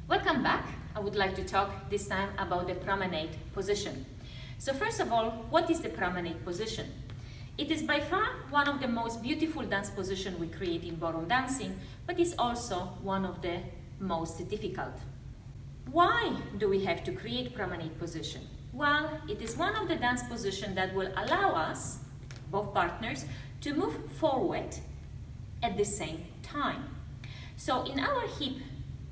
Welcome back. I would like to talk this time about the promenade position. So first of all, what is the promenade position? It is by far one of the most beautiful dance positions we create in ballroom dancing, but it's also one of the most difficult. Why do we have to create promenade position? Well, it is one of the dance positions that will allow us, both partners, to move forward at the same time. So in our hip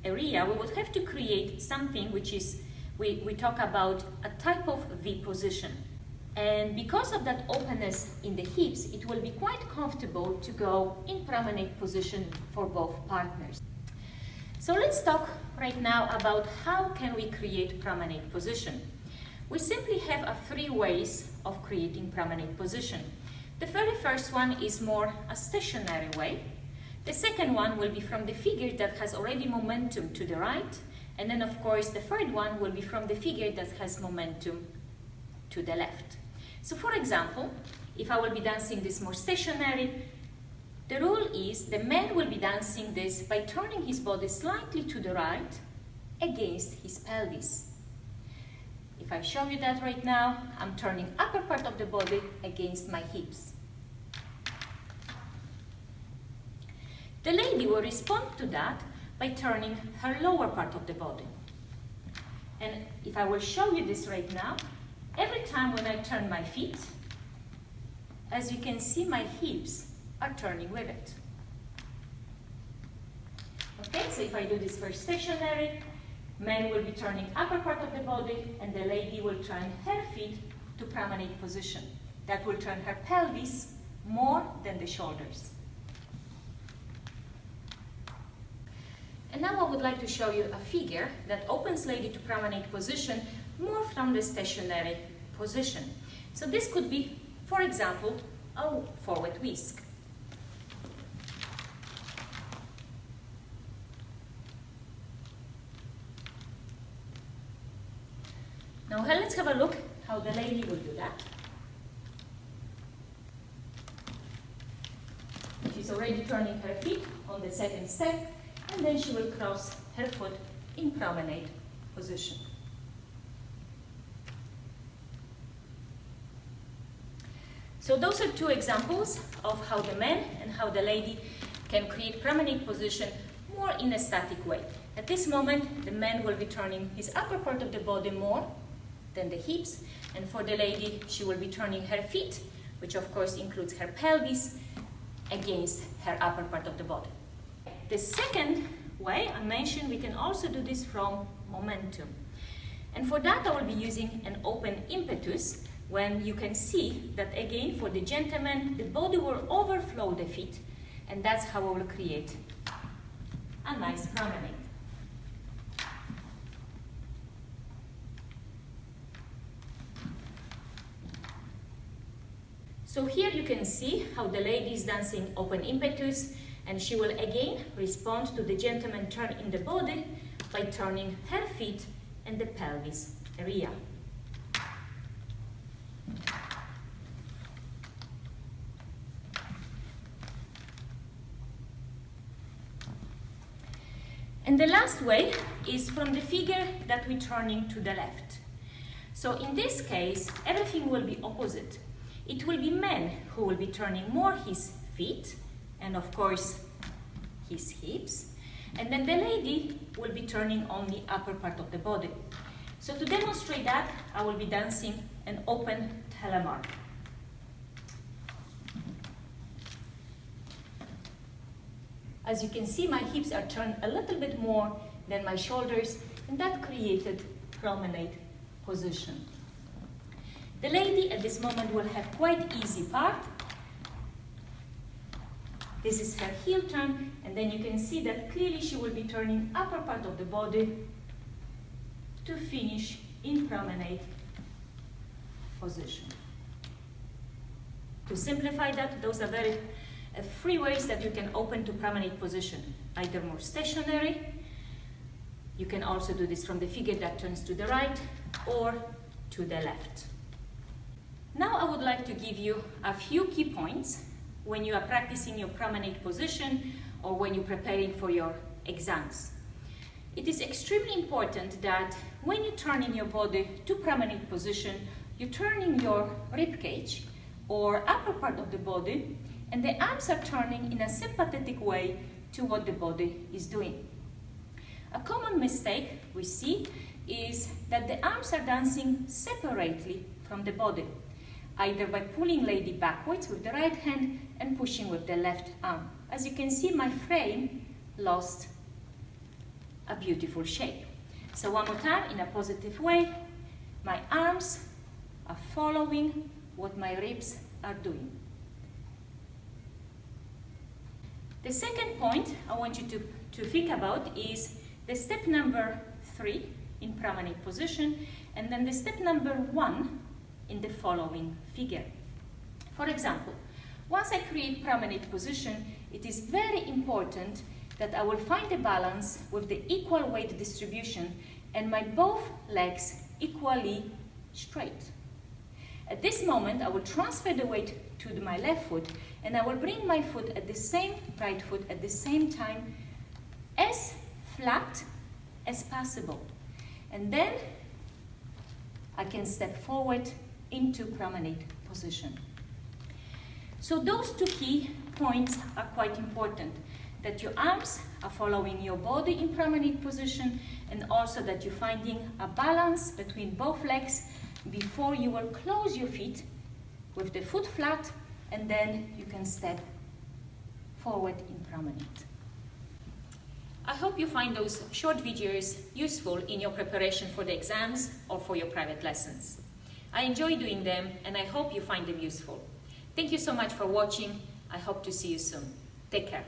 area, we would have to create something which is, we talk about a type of V position. And because of that openness in the hips, it will be quite comfortable to go in promenade position for both partners. So let's talk right now about how can we create promenade position. We simply have three ways of creating promenade position. The very first one is more a stationary way. The second one will be from the figure that has already momentum to the right. And then of course the third one will be from the figure that has momentum to the left. So for example, if I will be dancing this more stationary, the rule is the man will be dancing this by turning his body slightly to the right against his pelvis. If I show you that right now, I'm turning upper part of the body against my hips. The lady will respond to that by turning her lower part of the body. And if I will show you this right now, every time when I turn my feet, as you can see, my hips are turning with it. Okay, so if I do this for stationary, man will be turning upper part of the body and the lady will turn her feet to promenade position. That will turn her pelvis more than the shoulders. And now I would like to show you a figure that opens lady to promenade position more from the stationary position. So this could be, for example, a forward whisk. Now let's have a look how the lady will do that. She's already turning her feet on the second step, and then she will cross her foot in promenade position. So those are two examples of how the man and how the lady can create promenade position more in a static way. At this moment, the man will be turning his upper part of the body more than the hips, and for the lady, she will be turning her feet, which of course includes her pelvis, against her upper part of the body. The second way I mentioned, we can also do this from momentum. And for that, I will be using an open impetus, when you can see that again, for the gentleman, the body will overflow the feet, and that's how I will create a nice promenade. So here you can see how the lady is dancing open impetus, and she will again respond to the gentleman turn in the body by turning her feet and the pelvis area. And the last way is from the figure that we're turning to the left. So in this case, everything will be opposite. It will be men who will be turning more his feet, and of course his hips, and then the lady will be turning on the upper part of the body. So to demonstrate that, I will be dancing an open telemark. As you can see, my hips are turned a little bit more than my shoulders, and that created promenade position. The lady at this moment will have quite easy part. This is her heel turn, and then you can see that clearly she will be turning upper part of the body to finish in promenade position. To simplify that, those are very three ways that you can open to promenade position. Either more stationary, you can also do this from the figure that turns to the right or to the left. Now I would like to give you a few key points when you are practicing your promenade position or when you're preparing for your exams. It is extremely important that when you turn in your body to promenade position, you turn in your rib cage or upper part of the body, and the arms are turning in a sympathetic way to what the body is doing. A common mistake we see is that the arms are dancing separately from the body, either by pulling lady backwards with the right hand and pushing with the left arm. As you can see, my frame lost a beautiful shape. So one more time, in a positive way, my arms are following what my ribs are doing. The second point I want you to think about is the step number 3 in promenade position, and then the step number 1 in the following figure. For example, once I create promenade position, it is very important that I will find the balance with the equal weight distribution and my both legs equally straight. At this moment, I will transfer the weight to my left foot, and I will bring my foot at the same right foot at the same time, as flat as possible. And then I can step forward into promenade position. So those two key points are quite important, that your arms are following your body in promenade position, and also that you're finding a balance between both legs before you will close your feet with the foot flat, and then you can step forward in promenade. I hope you find those short videos useful in your preparation for the exams or for your private lessons. I enjoy doing them, and I hope you find them useful. Thank you so much for watching. I hope to see you soon. Take care.